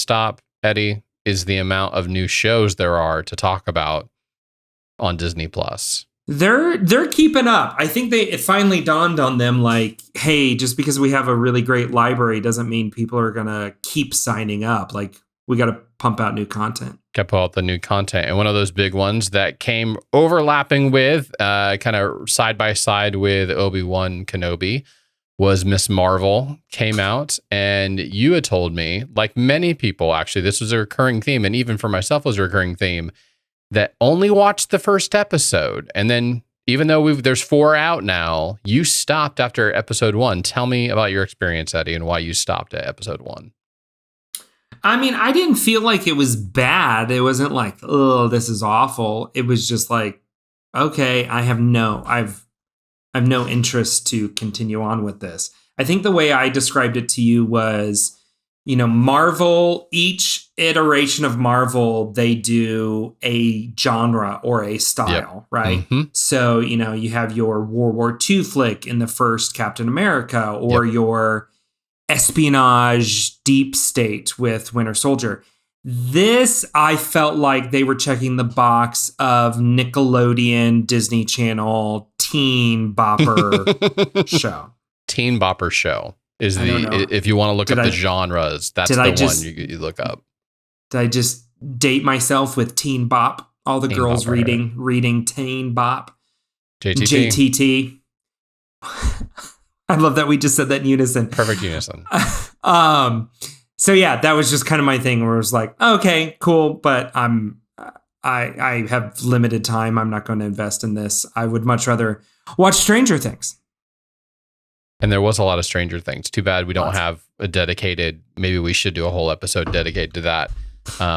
stop, Eddie, is the amount of new shows there are to talk about on Disney Plus. They're keeping up. I think it finally dawned on them like, hey, just because we have a really great library doesn't mean people are gonna keep signing up. Like, we got to pump out new content. Kept out the new content, and one of those big ones that came overlapping with, kind of side by side with Obi-Wan Kenobi, was Miss Marvel came out, and you had told me, like many people, actually, this was a recurring theme, and even for myself was a recurring theme, that only watched the first episode. And then even though there's 4 out now, you stopped after episode 1. Tell me about your experience, Eddie, and why you stopped at episode 1. I mean, I didn't feel like it was bad. It wasn't like, oh, this is awful. It was just like, okay, I've no interest to continue on with this. I think the way I described it to you was, Marvel, each iteration of Marvel, they do a genre or a style, right? Mm-hmm. So, you have your World War II flick in the first Captain America, or your espionage deep state with Winter Soldier. This, I felt like they were checking the box of Nickelodeon, Disney Channel, Teen Bopper show. Teen Bopper show is if you want to look up the genres, that's the one you look up. Did I just date myself with Teen Bop? All the Teen girls Bopper. reading Teen Bop. JTT. I love that we just said that in unison. Perfect unison. So yeah, that was just kind of my thing where it was like, okay, cool, but I have limited time. I'm not going to invest in this. I would much rather watch Stranger Things. And there was a lot of Stranger Things. Too bad we don't have a dedicated, maybe we should do a whole episode dedicated to that.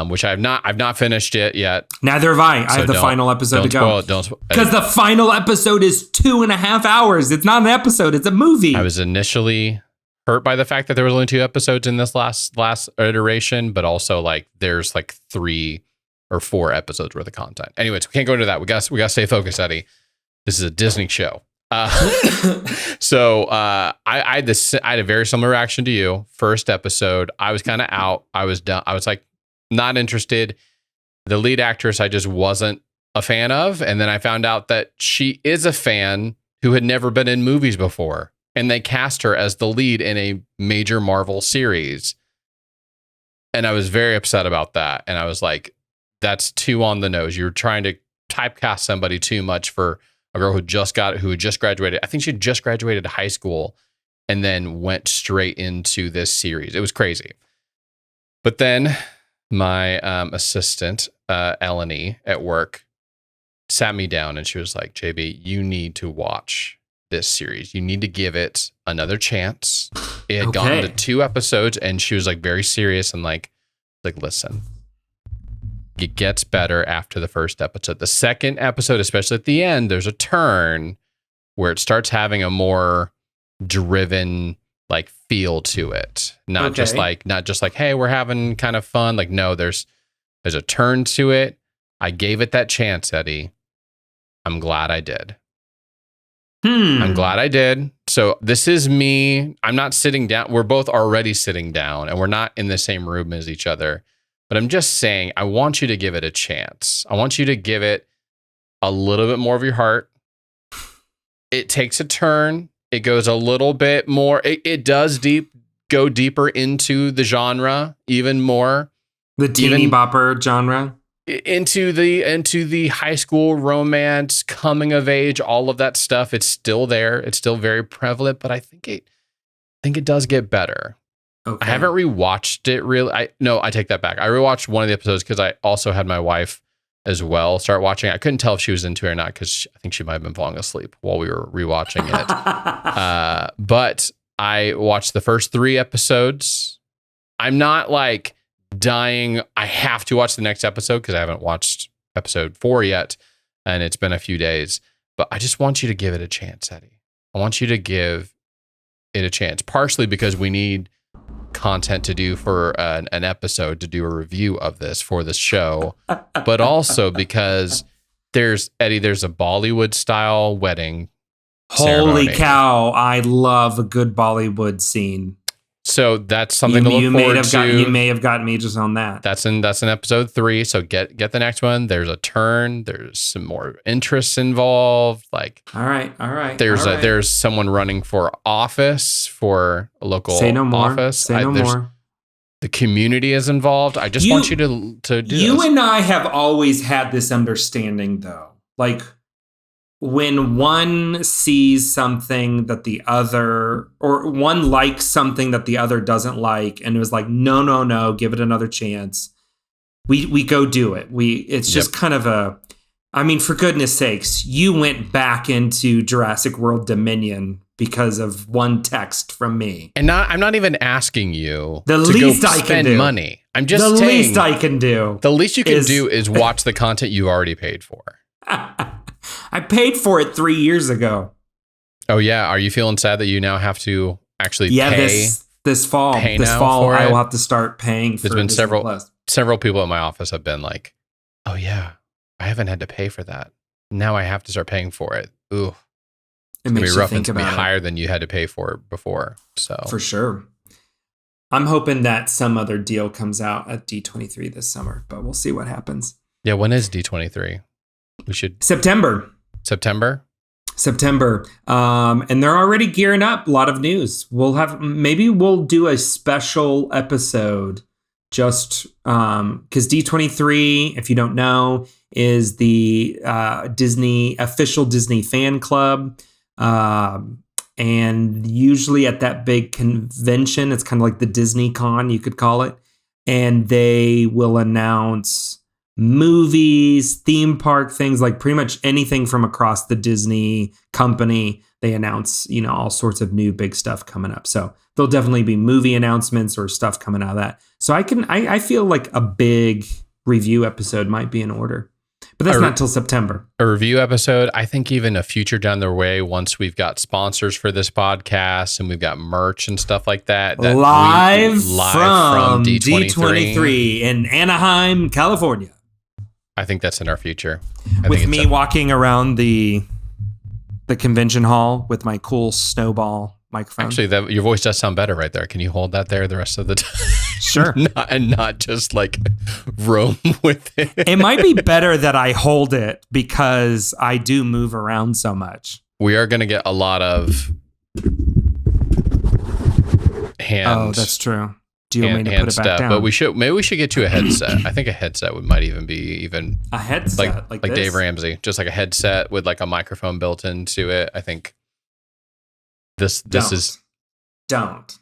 Which I've not finished it yet. Neither have I. I have the final episode to go. Because the final episode is 2.5 hours. It's not an episode, it's a movie. I was initially hurt by the fact that there was only 2 episodes in this last iteration, but also like there's like 3 or 4 episodes worth of content. Anyways, we can't go into that. We got to stay focused, Eddie. This is a Disney show. So I had a very similar reaction to you. First episode, I was kind of out. I was done. I was like, not interested. The lead actress I just wasn't a fan of. And then I found out that she is a fan who had never been in movies before. And they cast her as the lead in a major Marvel series. And I was very upset about that. And I was like, that's too on the nose. You're trying to typecast somebody too much for a girl who had just graduated. I think she just graduated high school and then went straight into this series. It was crazy. But then my assistant, Eleni, at work, sat me down and she was like, JB, you need to watch this series. You need to give it another chance. It had gone to 2 episodes and she was like very serious and like, listen, it gets better after the first episode. The second episode, especially at the end, there's a turn where it starts having a more driven like feel to it. Not just like, hey, we're having kind of fun. Like, no, there's a turn to it. I gave it that chance, Eddie. I'm glad I did. I'm glad I did. So this is me. I'm not sitting down. We're both already sitting down and we're not in the same room as each other. But I'm just saying, I want you to give it a chance. I want you to give it a little bit more of your heart. It takes a turn. It goes a little bit more. It does go deeper into the genre even more. The teeny bopper genre. Into the high school romance, coming of age, all of that stuff. It's still there. It's still very prevalent, but I think it does get better. Okay. I haven't rewatched it really. I take that back. I rewatched one of the episodes because I also had my wife as well start watching it. I couldn't tell if she was into it or not because I think she might have been falling asleep while we were rewatching it. But I watched the first 3 episodes. I'm not like dying. I have to watch the next episode because I haven't watched episode 4 yet, and it's been a few days. But I just want you to give it a chance, Eddie. I want you to give it a chance, partially because we need content to do for an episode, to do a review of this for the show, but also because there's a Bollywood style wedding ceremony. Holy cow, I love a good Bollywood scene. So that's something to look forward to. You may have gotten me just on that. That's in episode 3. So get the next one. There's a turn. There's some more interests involved. Like, all right. There's someone running for office for a local office. Say no more. The community is involved. I just want you to do you this. And I have always had this understanding, though. Like, when one sees something that the other, or one likes something that the other doesn't like, and it was like, no, give it another chance. We go do it. It's just kind of I mean, for goodness sakes, you went back into Jurassic World Dominion because of one text from me. And I'm not even asking you to go spend money. I'm just saying. The least I can do. The least you can do is watch the content you already paid for. I paid for it 3 years ago. Oh yeah, are you feeling sad that you now have to actually pay? This fall I will have to start paying for it. There's been several people in my office have been like, "Oh yeah, I haven't had to pay for that. Now I have to start paying for it." Ooh. It makes you think about it. It's gonna be higher it. than you had to pay for it before. So for sure. I'm hoping that some other deal comes out at D23 this summer, but we'll see what happens. Yeah, when is D23? We should September. And they're already gearing up. A lot of news. Maybe we'll do a special episode just because D23, if you don't know, is the official Disney fan club. And usually at that big convention, it's kind of like the Disney Con, you could call it. And they will announce movies, theme park things, like pretty much anything from across the Disney company. They announce, all sorts of new big stuff coming up. So there'll definitely be movie announcements or stuff coming out of that. So I feel like a big review episode might be in order. But that's not till September. A review episode, I think even a future down the way, once we've got sponsors for this podcast and we've got merch and stuff like that. Live from D23 in Anaheim, California. I think that's in our future. With me walking around the convention hall with my cool snowball microphone. Actually, your voice does sound better right there. Can you hold that there the rest of the time? Sure. not just like roam with it. It might be better that I hold it because I do move around so much. We are going to get a lot of hand. Oh, that's true. Do you want me to put it back down? But maybe we should get you a headset. I think a headset might even be a headset like Dave Ramsey, just like a headset with like a microphone built into it. I think this is. Don't.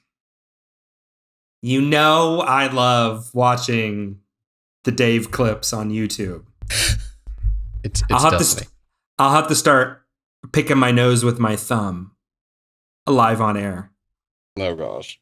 I love watching the Dave clips on YouTube. It's I'll have to start picking my nose with my thumb live on air. Oh gosh.